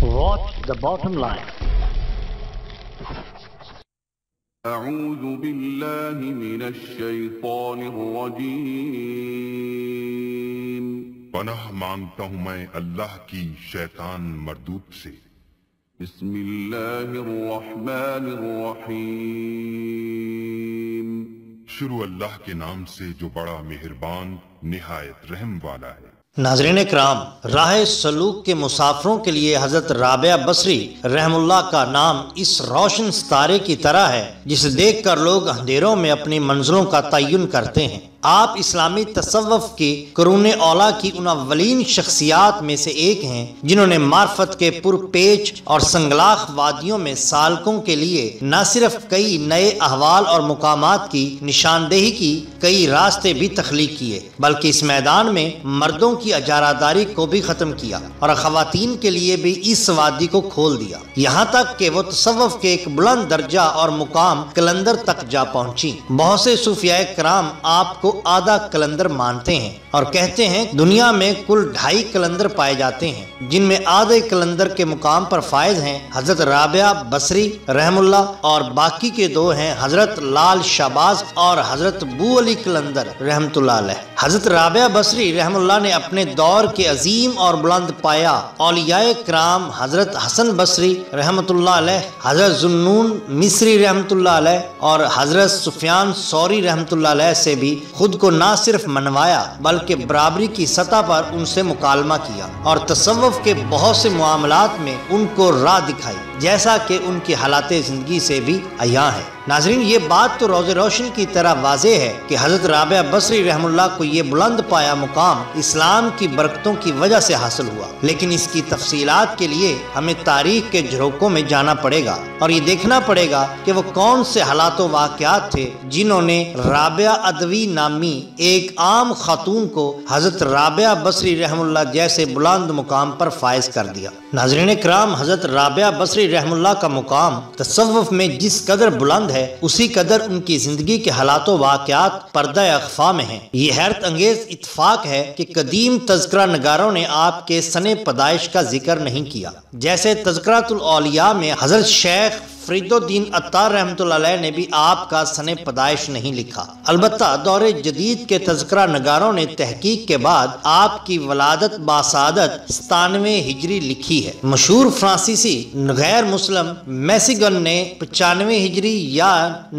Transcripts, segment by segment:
Watch the bottom line. أعوذ بالله من الشيطان الرجيم. پناہ مانگتا ہوں میں اللہ کی شیطان مردود سے. بسم اللہ الرحمن الرحیم. شروع اللہ کے نام سے جو بڑا مہربان نہایت رحم والا ہے. ناظرین اکرام، راہ سلوک کے مسافروں کے لیے حضرت رابعہ بصری رحم اللہ کا نام اس روشن ستارے کی طرح ہے جسے دیکھ کر لوگ اندھیروں میں اپنی منزلوں کا تعین کرتے ہیں. آپ اسلامی تصوف کی قرون اولا کی ان اولین شخصیات میں سے ایک ہیں جنہوں نے معرفت کے پرپیچ اور سنگلاخ وادیوں میں سالکوں کے لیے نہ صرف کئی نئے احوال اور مقامات کی نشاندہی کی، کئی راستے بھی تخلیق کیے، بلکہ اس میدان میں مردوں کی اجاراداری کو بھی ختم کیا اور خواتین کے لیے بھی اس وادی کو کھول دیا، یہاں تک کہ وہ تصوف کے ایک بلند درجہ اور مقام قلندر تک جا پہنچی. بہت سے صوفیاء کرام آپ کو آدھا قلندر مانتے ہیں اور کہتے ہیں دنیا میں کل 2.5 قلندر پائے جاتے ہیں، جن میں آدھے قلندر کے مقام پر فائز ہیں حضرت رابعہ بصری رحم اللہ، اور باقی کے 2 ہیں حضرت لال شہباز اور حضرت بو علی قلندر رحمۃ اللہ علیہ. حضرت رابعہ بصری رحم اللہ نے اپنے دور کے عظیم اور بلند پایا اولیاء کرام حضرت حسن بصری رحمۃ اللہ علیہ، حضرت ذوالنون مصری رحمۃ اللہ علیہ اور حضرت سفیان ثوری رحمۃ اللہ علیہ سے بھی خود کو نہ صرف منوایا بلکہ برابری کی سطح پر ان سے مکالمہ کیا اور تصوف کے بہت سے معاملات میں ان کو راہ دکھائی، جیسا کہ ان کی حالات زندگی سے بھی عیاں ہے. ناظرین، یہ بات تو روز روشن کی طرح واضح ہے کہ حضرت رابعہ بصری رحم اللہ کو یہ بلند پایا مقام اسلام کی برکتوں کی وجہ سے حاصل ہوا، لیکن اس کی تفصیلات کے لیے ہمیں تاریخ کے جھروکوں میں جانا پڑے گا اور یہ دیکھنا پڑے گا کہ وہ کون سے حالات و واقعات تھے جنہوں نے رابعہ ادوی نامی ایک عام خاتون کو حضرت رابعہ بصری رحم اللہ جیسے بلند مقام پر فائز کر دیا. ناظرین کرام، حضرت رابعہ بصری رحم اللہ کا مقام تصوف میں جس قدر بلند ہے اسی قدر ان کی زندگی کے حالات و واقعات پردہ اخفا میں ہیں. یہ حیرت انگیز اتفاق ہے کہ قدیم تذکرہ نگاروں نے آپ کے سن پیدائش کا ذکر نہیں کیا. جیسے تذکرۃ الاولیاء میں حضرت شیخ فرید الدین عطار رحمۃ اللہ علیہ نے بھی آپ کا سن پیدائش نہیں لکھا. البتہ دور جدید کے تذکرہ نگاروں نے تحقیق کے بعد آپ کی ولادت باسعادت 97 ہجری لکھی ہے. مشہور فرانسیسی غیر مسلم میسیگن نے 95 ہجری یا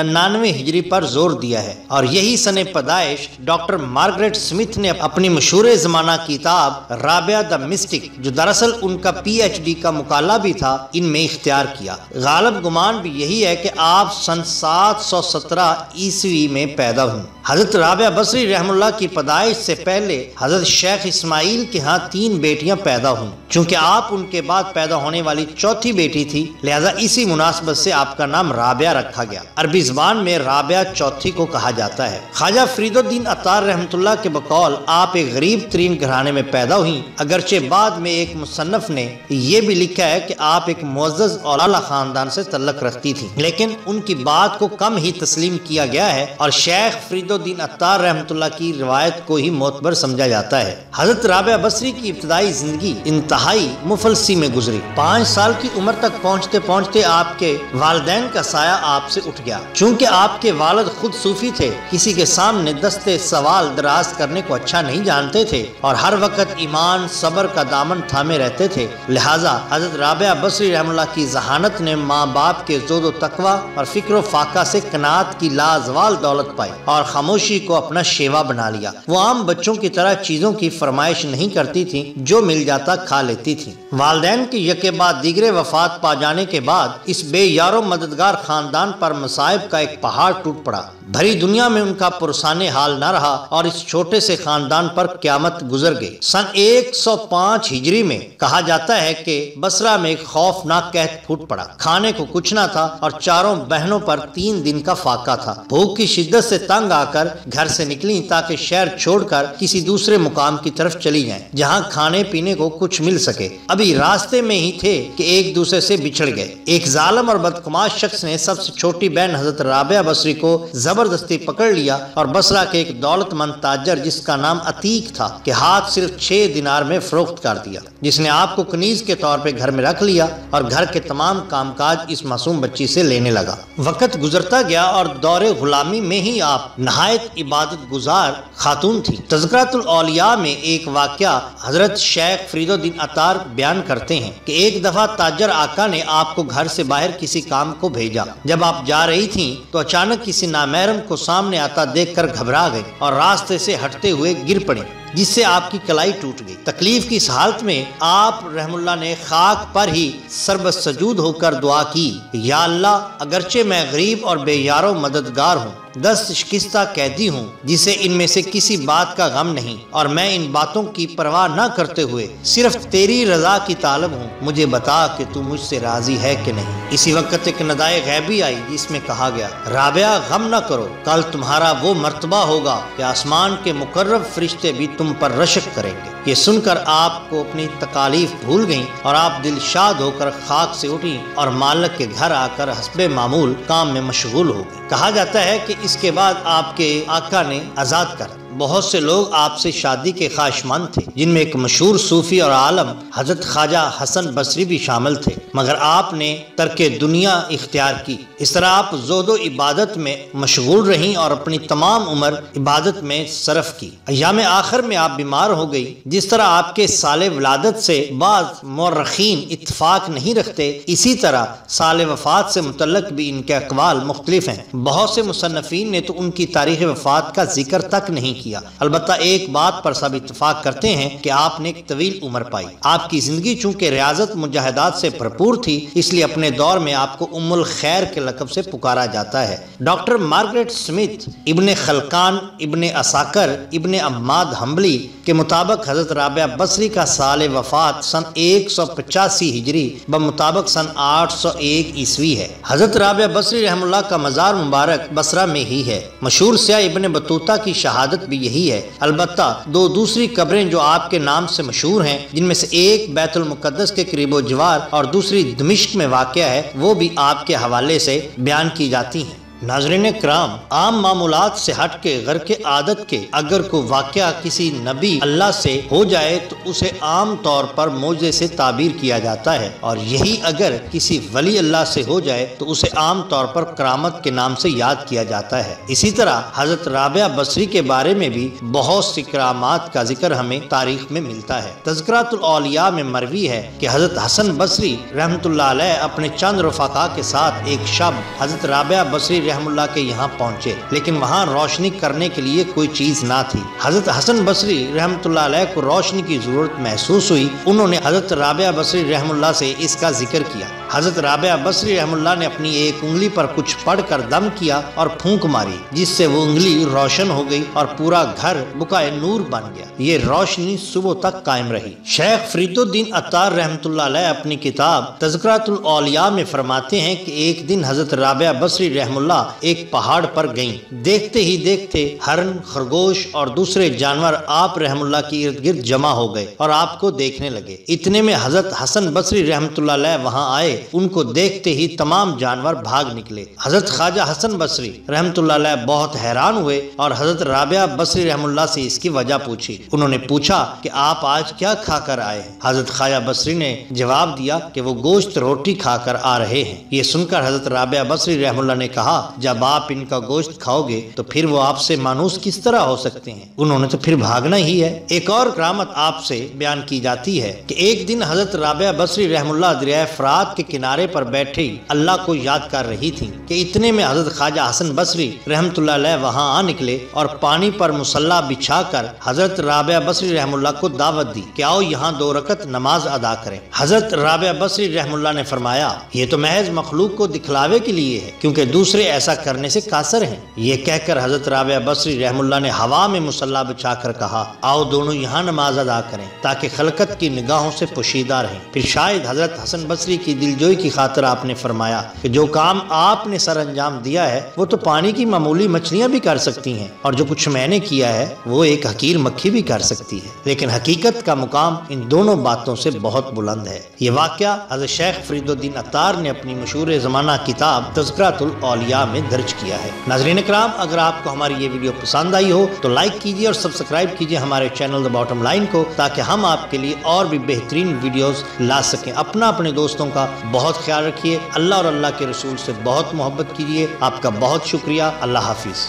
99 ہجری پر زور دیا ہے، اور یہی سن پیدائش ڈاکٹر مارگریٹ سمتھ نے اپنی مشہور زمانہ کتاب رابعہ دا مسٹک، جو دراصل ان کا PhD کا مقالہ بھی تھا، ان میں اختیار کیا. غالب گمان بھی یہی ہے کہ آپ سن 717 عیسوی میں پیدا ہوئے. حضرت رابعہ بصری رحم اللہ کی پیدائش سے پہلے حضرت شیخ اسماعیل کے ہاں 3 بیٹیاں پیدا ہوئیں. چونکہ آپ ان کے بعد پیدا ہونے والی چوتھی بیٹی تھی، لہذا اسی مناسبت سے آپ کا نام رابعہ رکھا گیا. عربی زبان میں رابعہ چوتھی کو کہا جاتا ہے. خواجہ فرید الدین عطار رحمۃ اللہ کے بقول آپ ایک غریب ترین گھرانے میں پیدا ہوئیں، اگرچہ بعد میں ایک مصنف نے یہ بھی لکھا ہے کہ آپ ایک معزز اور اعلیٰ خاندان سے تعلق رکھتی تھی، لیکن ان کی بات کو کم ہی تسلیم کیا گیا ہے اور شیخ فرید الدین عطار رحمۃ اللہ کی روایت کو ہی معتبر سمجھا جاتا ہے. حضرت رابعہ بصری کی ابتدائی زندگی انتہائی مفلسی میں گزری. 5 سال کی عمر تک پہنچتے پہنچتے آپ کے والدین کا سایہ آپ سے اٹھ گیا. چونکہ آپ کے والد خود صوفی تھے، کسی کے سامنے دستے سوال دراز کرنے کو اچھا نہیں جانتے تھے اور ہر وقت ایمان صبر کا دامن تھامے رہتے تھے، لہٰذا حضرت رابعہ بصری رحم اللہ کی ذہانت نے ماں باپ کے زود و تقوی اور فکر و فاقہ سے قناعت کی لازوال دولت پائی اور خاموشی کو اپنا شیوا بنا لیا. وہ عام بچوں کی طرح چیزوں کی فرمائش نہیں کرتی تھی، جو مل جاتا کھا لیتی تھی. والدین کی یکے بعد دیگرے وفات پا جانے کے بعد اس بے یار و مددگار خاندان پر مصائب کا ایک پہاڑ ٹوٹ پڑا. بھری دنیا میں ان کا پرسان حال نہ رہا اور اس چھوٹے سے خاندان پر قیامت گزر گئی. سن 105 ہجری میں کہا جاتا ہے کہ بصرہ میں ایک خوفناک قحط پھوٹ پڑا. کھانے کو کچھ نہ تھا اور چاروں بہنوں پر 3 دن کا فاقہ تھا. بھوک کی شدت سے تنگ آ کر گھر سے نکلی تاکہ شہر چھوڑ کر کسی دوسرے مقام کی طرف چلی جائیں جہاں کھانے پینے کو کچھ مل سکے. ابھی راستے میں ہی تھے کہ ایک دوسرے سے بچھڑ گئے. ایک ظالم اور بدقماش شخص نے سب سے چھوٹی بہن حضرت رابعہ بصری کو زبردستی پکڑ لیا اور بصرہ کے ایک دولت مند تاجر جس کا نام عتیق تھا کے ہاتھ صرف 6 دینار میں فروخت کر دیا، جس نے آپ کو کنیز کے طور پہ گھر میں رکھ لیا اور گھر کے تمام کام کاج اس معصوم بچی سے لینے لگا۔ وقت گزرتا گیا اور دور غلامی میں ہی آپ نہایت عبادت گزار خاتون تھی۔ تذکرۃ الاولیاء میں ایک واقعہ حضرت شیخ فرید الدین عطار بیان کرتے ہیں کہ ایک دفعہ تاجر آقا نے آپ کو گھر سے باہر کسی کام کو بھیجا۔ جب آپ جا رہی تھیں تو اچانک کسی نامحرم کو سامنے آتا دیکھ کر گھبرا گئی اور راستے سے ہٹتے ہوئے گر پڑی، جس سے آپ کی کلائی ٹوٹ گئی۔ تکلیف کی اس حالت میں آپ رحم اللہ نے خاک پر ہی سربسجود ہو کر دعا کی، یا اللہ اگرچہ میں غریب اور بے یار و مددگار ہوں، دست شکستہ قیدی ہوں جسے ان میں سے کسی بات کا غم نہیں، اور میں ان باتوں کی پرواہ نہ کرتے ہوئے صرف تیری رضا کی طالب ہوں، مجھے بتا کہ تو مجھ سے راضی ہے کہ نہیں۔ اسی وقت ایک ندائے غیبی آئی جس میں کہا گیا، رابعہ غم نہ کرو، کل تمہارا وہ مرتبہ ہوگا کہ آسمان کے مقرب فرشتے بھی تم پر رشک کریں گے۔ یہ سن کر آپ کو اپنی تکالیف بھول گئیں اور آپ دل شاد ہو کر خاک سے اٹھی اور مالک کے گھر آ کر حسب معمول کام میں مشغول ہو گئی۔ کہا جاتا ہے کہ اس کے بعد آپ کے آقا نے آزاد کر بہت سے لوگ آپ سے شادی کے خواہشمند تھے، جن میں ایک مشہور صوفی اور عالم حضرت خواجہ حسن بصری بھی شامل تھے، مگر آپ نے ترک دنیا اختیار کی۔ اس طرح آپ زہد و عبادت میں مشغول رہیں اور اپنی تمام عمر عبادت میں صرف کی۔ ایام آخر میں آپ بیمار ہو گئی۔ جس طرح آپ کے سال ولادت سے بعض مورخین اتفاق نہیں رکھتے، اسی طرح سال وفات سے متعلق بھی ان کے اقوال مختلف ہیں۔ بہت سے مصنفین نے تو ان کی تاریخ وفات کا ذکر تک نہیں کیا۔ البتہ ایک بات پر سب اتفاق کرتے ہیں کہ آپ نے ایک طویل عمر پائی۔ آپ کی زندگی چونکہ ریاضت مجاہدات سے بھرپور تھی، اس لیے اپنے دور میں آپ کو ام الخیر کے لقب سے پکارا جاتا ہے۔ ڈاکٹر مارگریٹ سمتھ ابن خلقان ابن اساکر ابن عماد حنبلی کے مطابق حضرت رابعہ بصری کا سال وفات سن 185 ہجری بمطابق سن 801 عیسوی ہے۔ حضرت رابعہ بصری رحم اللہ کا مزار مبارک بصرہ میں ہی ہے۔ مشہور سیاح ابن بطوطہ کی شہادت بھی یہی ہے۔ البتہ دو دوسری قبریں جو آپ کے نام سے مشہور ہیں، جن میں سے ایک بیت المقدس کے قریب و جوار اور دوسری دمشق میں واقع ہے، وہ بھی آپ کے حوالے سے بیان کی جاتی ہیں۔ ناظرین کرام، عام معمولات سے ہٹ کے غیر کے عادت کے اگر کوئی واقعہ کسی نبی اللہ سے ہو جائے تو اسے عام طور پر معجزے سے تعبیر کیا جاتا ہے، اور یہی اگر کسی ولی اللہ سے ہو جائے تو اسے عام طور پر کرامت کے نام سے یاد کیا جاتا ہے۔ اسی طرح حضرت رابعہ بصری کے بارے میں بھی بہت سی کرامات کا ذکر ہمیں تاریخ میں ملتا ہے۔ تذکرۃ الاولیاء میں مروی ہے کہ حضرت حسن بصری رحمۃ اللہ علیہ اپنے چند رفقا کے ساتھ ایک شب حضرت رابعہ بصری رحم اللہ کے یہاں پہنچے، لیکن وہاں روشنی کرنے کے لیے کوئی چیز نہ تھی۔ حضرت حسن بصری رحمۃ اللہ علیہ کو روشنی کی ضرورت محسوس ہوئی۔ انہوں نے حضرت رابعہ بصری رحم اللہ سے اس کا ذکر کیا۔ حضرت رابعہ بصری رحم اللہ نے اپنی ایک انگلی پر کچھ پڑھ کر دم کیا اور پھونک ماری، جس سے وہ انگلی روشن ہو گئی اور پورا گھر بقائے نور بن گیا۔ یہ روشنی صبح تک قائم رہی۔ شیخ فرید الدین عطار رحمۃ اللہ علیہ اپنی کتاب تذکرۃ الاولیاء میں فرماتے ہیں کہ ایک دن حضرت رابعہ بصری رحم اللہ ایک پہاڑ پر گئیں۔ دیکھتے ہی دیکھتے ہرن، خرگوش اور دوسرے جانور آپ رحم اللہ کی ارد گرد جمع ہو گئے اور آپ کو دیکھنے لگے۔ اتنے میں حضرت حسن بصری رحمۃ اللہ علیہ وہاں آئے۔ ان کو دیکھتے ہی تمام جانور بھاگ نکلے۔ حضرت خواجہ حسن بصری رحمۃ اللہ علیہ بہت حیران ہوئے اور حضرت رابعہ بصری رحم اللہ سے اس کی وجہ پوچھی۔ انہوں نے پوچھا کہ آپ آج کیا کھا کر آئے ہیں؟ حضرت خواجہ بصری نے جواب دیا کہ وہ گوشت روٹی کھا کر آ رہے ہیں۔ یہ سن کر حضرت رابعہ بصری رحم اللہ نے کہا، جب آپ ان کا گوشت کھاؤ گے تو پھر وہ آپ سے مانوس کس طرح ہو سکتے ہیں؟ انہوں نے تو پھر بھاگنا ہی ہے۔ ایک اور کرامت آپ سے بیان کی جاتی ہے کہ ایک دن حضرت رابعہ بصری رحم اللہ دریائے فرات کے کنارے پر بیٹھے اللہ کو یاد کر رہی تھی کہ اتنے میں حضرت خواجہ حسن بصری رحمۃ اللہ علیہ وہاں آ نکلے اور پانی پر مصلی بچھا کر حضرت رابعہ بصری رحم اللہ کو دعوت دی کہ آؤ یہاں 2 رکعت نماز ادا کریں۔ حضرت رابعہ بصری رحم اللہ نے فرمایا، یہ تو محض مخلوق کو دکھلاوے کے لیے ہے، کیونکہ دوسرے ایسا کرنے سے قاصر ہیں۔ یہ کہہ کر حضرت رابعہ بصری رحم اللہ نے ہوا میں مصلی بچھا کر کہا، آؤ دونوں یہاں نماز ادا کریں تاکہ خلقت کی نگاہوں سے پوشیدہ رہیں، پھر شاید حضرت حسن بصری کی دل دلجوئی کی خاطر آپ نے فرمایا کہ جو کام آپ نے سر انجام دیا ہے وہ تو پانی کی معمولی مچھلیاں بھی کر سکتی ہیں، اور جو کچھ میں نے کیا ہے وہ ایک حقیر مکھی بھی کر سکتی ہے، لیکن حقیقت کا مقام ان دونوں باتوں سے بہت بلند ہے۔ یہ واقعہ حضرت شیخ فرید الدین عطار نے اپنی مشہور زمانہ کتاب تذکرۃ الاولیاء میں درج کیا ہے۔ ناظرین کرام، اگر آپ کو ہماری یہ ویڈیو پسند آئی ہو تو لائک کیجیے اور سبسکرائب کیجیے ہمارے چینل دی باٹم لائن کو، تاکہ ہم آپ کے لیے اور بھی بہترین ویڈیوز لا سکیں۔ اپنے دوستوں کا بہت خیال رکھیے، اللہ اور اللہ کے رسول سے بہت محبت کیجیے۔ آپ کا بہت شکریہ۔ اللہ حافظ۔